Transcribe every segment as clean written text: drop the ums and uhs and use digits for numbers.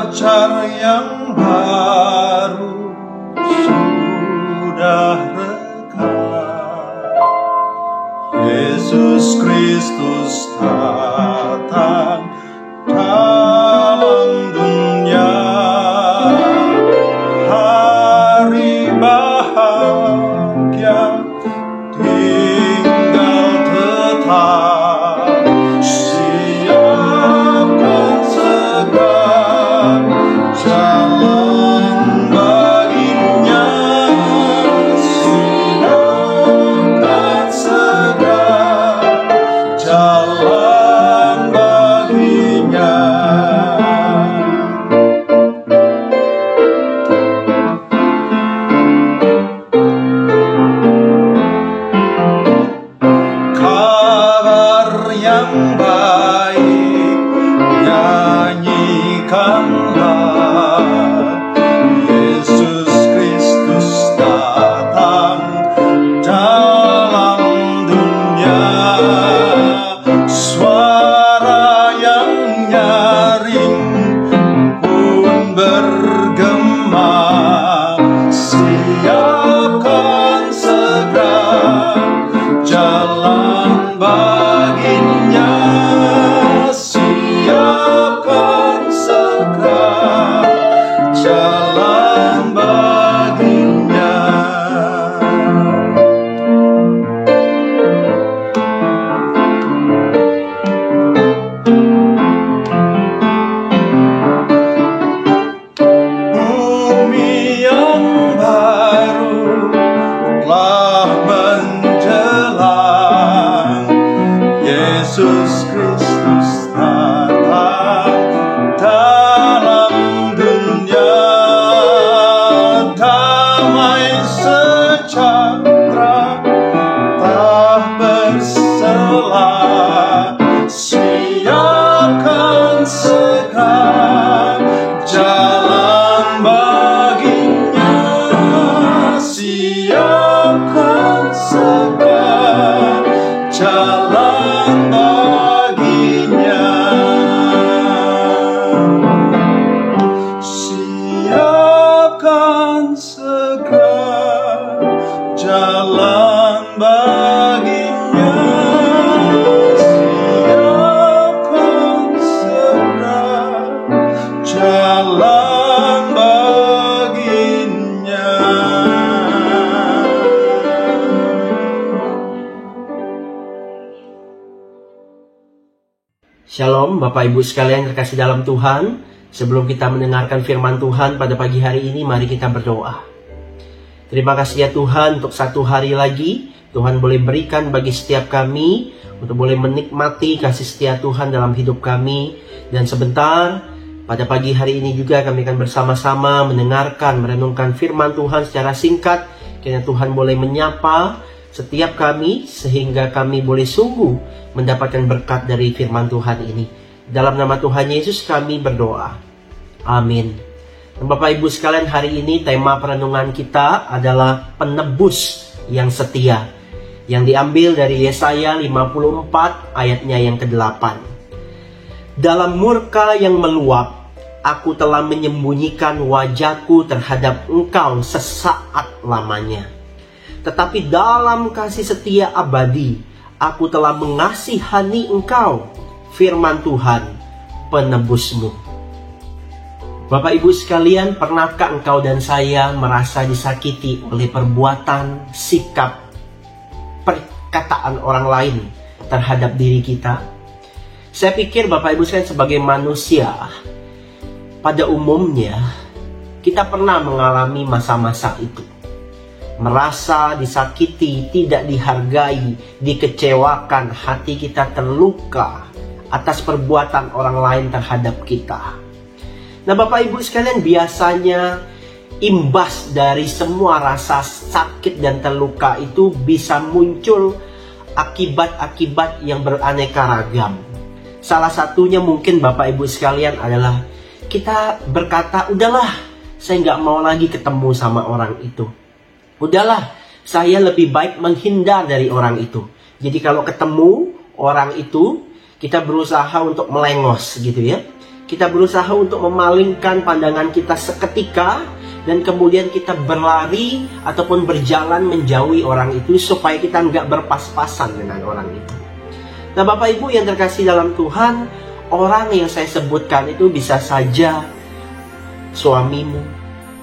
pacar yang baru sudah dekat. Yesus Kristus datang dalam dunia. Hari bahagia tinggal tetap. Siapkan segala jalan baginya. Siapkan segala jalan baginya. Kabar yang baik nyanyikanlah. Yesus Kristus datang dalam dunia. Suara yang nyaring pun bergema. Siapkan segera jalan baginya. Siapkan segera jalan baginya. Bumi yang baru telah menjelang. Yesus Kristus datang dalam dunia. Damai sejahtera tak bersela. Siapkan segera jalan baginya. Siapkan segera jalan baginya. Siapkan segera jalan baginya. Siapkan segera jalan baginya. Shalom Bapak Ibu sekalian terkasih dalam Tuhan. Sebelum kita mendengarkan firman Tuhan pada pagi hari ini, mari kita berdoa. Terima kasih ya Tuhan untuk satu hari lagi Tuhan boleh berikan bagi setiap kami untuk boleh menikmati kasih setia Tuhan dalam hidup kami. Dan sebentar pada pagi hari ini juga kami akan bersama-sama mendengarkan, merenungkan firman Tuhan secara singkat. Kiranya Tuhan boleh menyapa setiap kami sehingga kami boleh sungguh mendapatkan berkat dari firman Tuhan ini. Dalam nama Tuhan Yesus kami berdoa. Amin. Dan Bapak Ibu sekalian, hari ini tema perenungan kita adalah penebus yang setia, yang diambil dari Yesaya 54 ayatnya yang ke-8. Dalam murka yang meluap, aku telah menyembunyikan wajahku terhadap engkau sesaat lamanya. Tetapi dalam kasih setia abadi, aku telah mengasihani engkau, firman Tuhan, penebusmu. Bapak Ibu sekalian, pernahkah engkau dan saya merasa disakiti oleh perbuatan, sikap, perkataan orang lain terhadap diri kita? Saya pikir Bapak Ibu sekalian, sebagai manusia, pada umumnya kita pernah mengalami masa-masa itu. Merasa disakiti, tidak dihargai, dikecewakan, hati kita terluka atas perbuatan orang lain terhadap kita. Nah Bapak Ibu sekalian, biasanya imbas dari semua rasa sakit dan terluka itu bisa muncul akibat-akibat yang beraneka ragam. Salah satunya mungkin Bapak Ibu sekalian adalah kita berkata, udahlah, saya nggak mau lagi ketemu sama orang itu. Udahlah, saya lebih baik menghindar dari orang itu. Jadi kalau ketemu orang itu, kita berusaha untuk melengos gitu ya. Kita berusaha untuk memalingkan pandangan kita seketika, dan kemudian kita berlari ataupun berjalan menjauhi orang itu supaya kita nggak berpas-pasan dengan orang itu. Nah, Bapak Ibu yang terkasih dalam Tuhan, orang yang saya sebutkan itu bisa saja suamimu,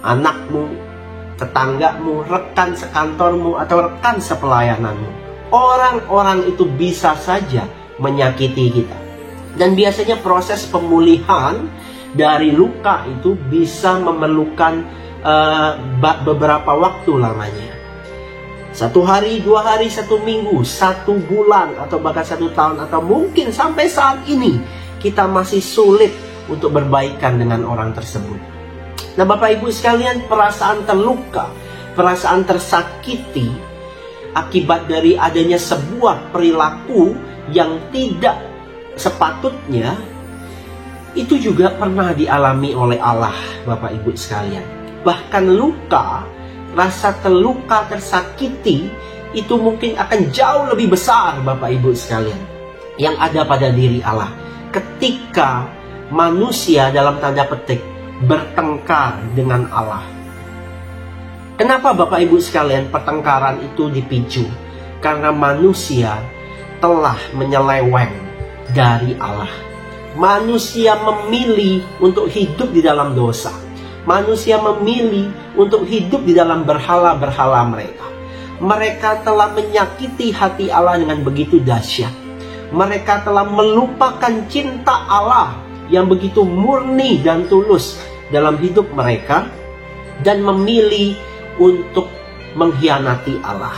anakmu, tetanggamu, rekan sekantormu, atau rekan sepelayananmu. Orang-orang itu bisa saja menyakiti kita. Dan biasanya proses pemulihan dari luka itu bisa memerlukan beberapa waktu lamanya. 1 hari, 2 hari, 1 minggu, 1 bulan, atau bahkan 1 tahun, atau mungkin sampai saat ini kita masih sulit untuk berbaikan dengan orang tersebut. Nah, Bapak Ibu sekalian, perasaan terluka, perasaan tersakiti akibat dari adanya sebuah perilaku yang tidak sepatutnya, itu juga pernah dialami oleh Allah, Bapak Ibu sekalian. Bahkan luka, rasa terluka, tersakiti, itu mungkin akan jauh lebih besar, Bapak Ibu sekalian, yang ada pada diri Allah ketika manusia dalam tanda petik bertengkar dengan Allah. Kenapa Bapak Ibu sekalian pertengkaran itu dipicu? Karena manusia telah menyeleweng dari Allah. Manusia memilih untuk hidup di dalam dosa. Manusia memilih untuk hidup di dalam berhala-berhala mereka. Mereka telah menyakiti hati Allah dengan begitu dahsyat. Mereka telah melupakan cinta Allah yang begitu murni dan tulus dalam hidup mereka, dan memilih untuk mengkhianati Allah.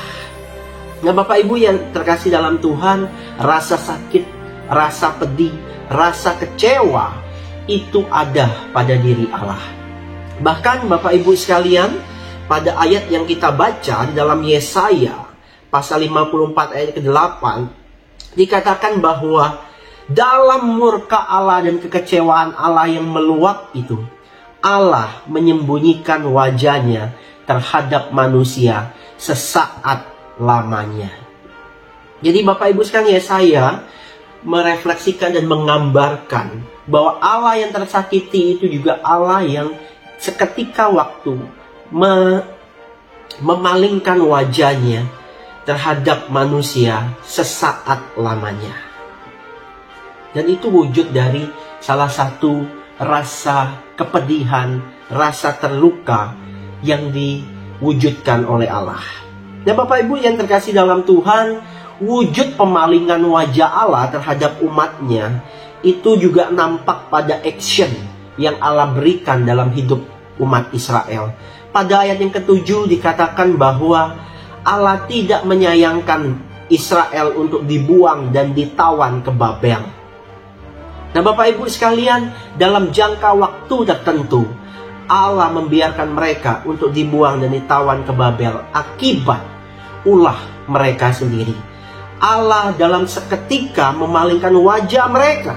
Nah, Bapak Ibu yang terkasih dalam Tuhan, rasa sakit, rasa pedih, rasa kecewa itu ada pada diri Allah. Bahkan Bapak Ibu sekalian, pada ayat yang kita baca di dalam Yesaya pasal 54 ayat ke-8, dikatakan bahwa dalam murka Allah dan kekecewaan Allah yang meluap itu, Allah menyembunyikan wajahnya terhadap manusia sesaat lamanya. Jadi Bapak Ibu sekalian, Yesaya merefleksikan dan menggambarkan bahwa Allah yang tersakiti itu juga Allah yang seketika waktu memalingkan wajahnya terhadap manusia sesaat lamanya. Dan itu wujud dari salah satu rasa kepedihan, rasa terluka yang diwujudkan oleh Allah. Dan Bapak Ibu yang terkasih dalam Tuhan, wujud pemalingan wajah Allah terhadap umatnya itu juga nampak pada action yang Allah berikan dalam hidup umat Israel. Pada ayat yang ke-7 dikatakan bahwa Allah tidak menyayangkan Israel untuk dibuang dan ditawan ke Babel. Nah, Bapak Ibu sekalian, dalam jangka waktu tertentu Allah membiarkan mereka untuk dibuang dan ditawan ke Babel akibat ulah mereka sendiri. Allah dalam seketika memalingkan wajah mereka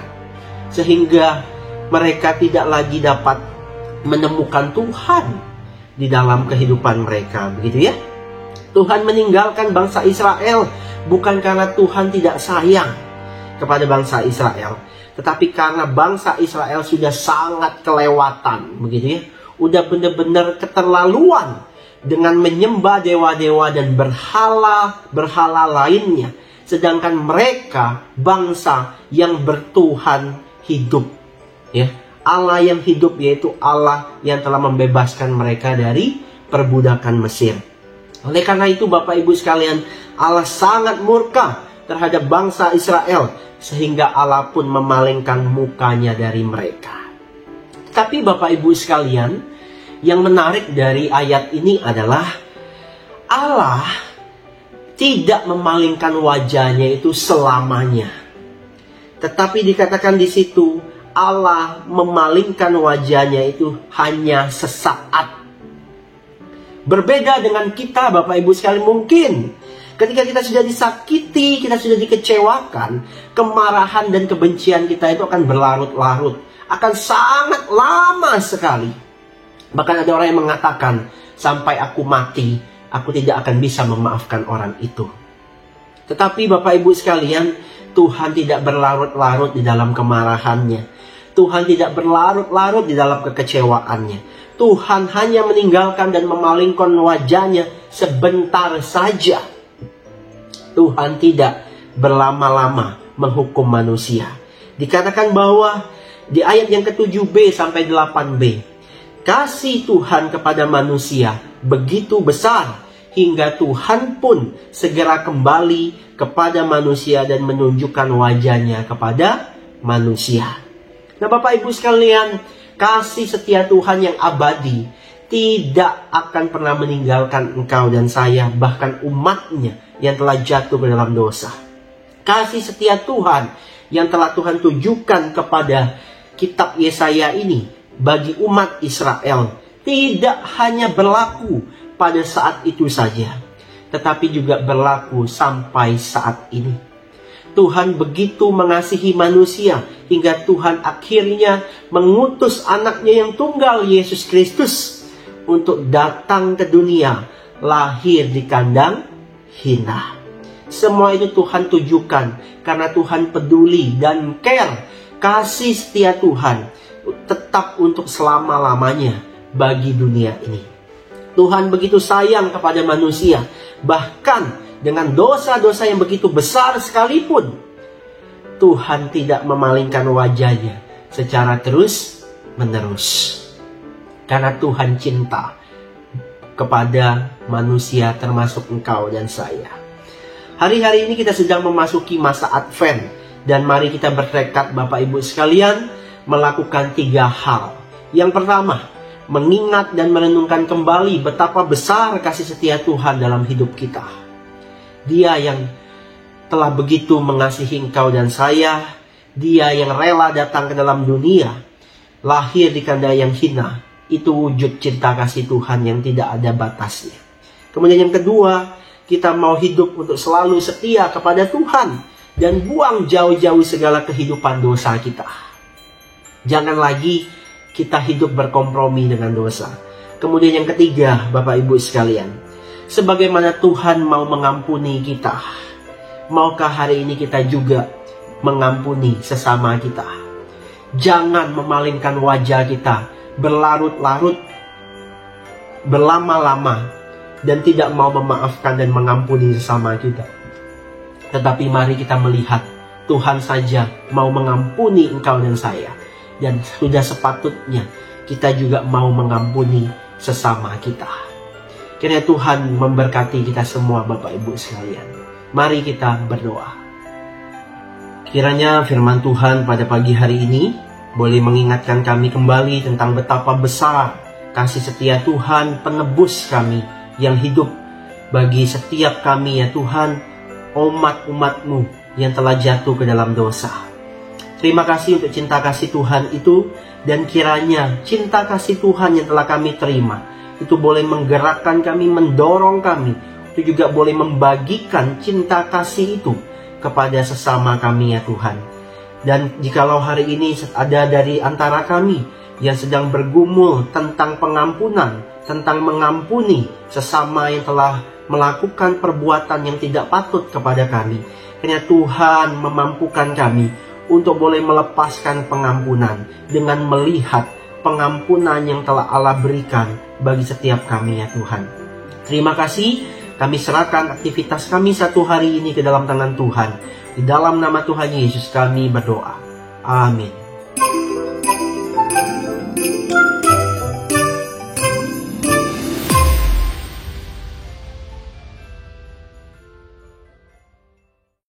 sehingga mereka tidak lagi dapat menemukan Tuhan di dalam kehidupan mereka, begitu ya. Tuhan meninggalkan bangsa Israel bukan karena Tuhan tidak sayang kepada bangsa Israel, tetapi karena bangsa Israel sudah sangat kelewatan, begitu ya. Udah benar-benar keterlaluan dengan menyembah dewa-dewa dan berhala lainnya. Sedangkan mereka bangsa yang bertuhan hidup, ya. Allah yang hidup, yaitu Allah yang telah membebaskan mereka dari perbudakan Mesir. Oleh karena itu Bapak Ibu sekalian, Allah sangat murka terhadap bangsa Israel, sehingga Allah pun memalingkan mukanya dari mereka. Tapi Bapak Ibu sekalian, yang menarik dari ayat ini adalah Allah tidak memalingkan wajahnya itu selamanya. Tetapi dikatakan di situ, Allah memalingkan wajahnya itu hanya sesaat. Berbeda dengan kita Bapak Ibu sekalian, mungkin ketika kita sudah disakiti, kita sudah dikecewakan, kemarahan dan kebencian kita itu akan berlarut-larut, akan sangat lama sekali. Bahkan ada orang yang mengatakan, sampai aku mati, aku tidak akan bisa memaafkan orang itu. Tetapi Bapak Ibu sekalian, Tuhan tidak berlarut-larut di dalam kemarahannya. Tuhan tidak berlarut-larut di dalam kekecewaannya. Tuhan hanya meninggalkan dan memalingkan wajahnya sebentar saja. Tuhan tidak berlama-lama menghukum manusia. Dikatakan bahwa di ayat yang ke-7b sampai 8b, kasih Tuhan kepada manusia begitu besar hingga Tuhan pun segera kembali kepada manusia dan menunjukkan wajahnya kepada manusia. Nah, Bapak Ibu sekalian, kasih setia Tuhan yang abadi tidak akan pernah meninggalkan engkau dan saya, bahkan umatnya yang telah jatuh ke dalam dosa. Kasih setia Tuhan yang telah Tuhan tujukan kepada kitab Yesaya ini bagi umat Israel tidak hanya berlaku pada saat itu saja, tetapi juga berlaku sampai saat ini. Tuhan begitu mengasihi manusia hingga Tuhan akhirnya mengutus anaknya yang tunggal, Yesus Kristus, untuk datang ke dunia, lahir di kandang hina. Semua itu Tuhan tujukan karena Tuhan peduli dan care. Kasih setia Tuhan tetap untuk selama-lamanya bagi dunia ini. Tuhan begitu sayang kepada manusia, bahkan dengan dosa-dosa yang begitu besar sekalipun, Tuhan tidak memalingkan wajahnya secara terus-menerus. Karena Tuhan cinta kepada manusia termasuk engkau dan saya. Hari-hari ini kita sedang memasuki masa Advent. Dan mari kita bertekad Bapak Ibu sekalian melakukan 3 hal. Yang pertama, mengingat dan merenungkan kembali betapa besar kasih setia Tuhan dalam hidup kita. Dia yang telah begitu mengasihi engkau dan saya. Dia yang rela datang ke dalam dunia, lahir di kandang yang hina. Itu wujud cinta kasih Tuhan yang tidak ada batasnya. Kemudian yang kedua, kita mau hidup untuk selalu setia kepada Tuhan dan buang jauh-jauh segala kehidupan dosa kita. Jangan lagi kita hidup berkompromi dengan dosa. Kemudian yang ketiga, Bapak Ibu sekalian, sebagaimana Tuhan mau mengampuni kita, maukah hari ini kita juga mengampuni sesama kita? Jangan memalingkan wajah kita berlarut-larut, berlama-lama, dan tidak mau memaafkan dan mengampuni sesama kita. Tetapi mari kita melihat Tuhan saja mau mengampuni engkau dan saya. Dan sudah sepatutnya kita juga mau mengampuni sesama kita. Kiranya Tuhan memberkati kita semua Bapak Ibu sekalian. Mari kita berdoa. Kiranya firman Tuhan pada pagi hari ini boleh mengingatkan kami kembali tentang betapa besar kasih setia Tuhan penebus kami yang hidup bagi setiap kami ya Tuhan, umat-umat-Mu yang telah jatuh ke dalam dosa. Terima kasih untuk cinta kasih Tuhan itu, dan kiranya cinta kasih Tuhan yang telah kami terima itu boleh menggerakkan kami, mendorong kami, itu juga boleh membagikan cinta kasih itu kepada sesama kami ya Tuhan. Dan jikalau hari ini ada dari antara kami yang sedang bergumul tentang pengampunan, tentang mengampuni sesama yang telah melakukan perbuatan yang tidak patut kepada kami, kiranya Tuhan memampukan kami untuk boleh melepaskan pengampunan dengan melihat pengampunan yang telah Allah berikan bagi setiap kami ya Tuhan. Terima kasih, kami serahkan aktivitas kami satu hari ini ke dalam tangan Tuhan. Di dalam nama Tuhan Yesus kami berdoa. Amin.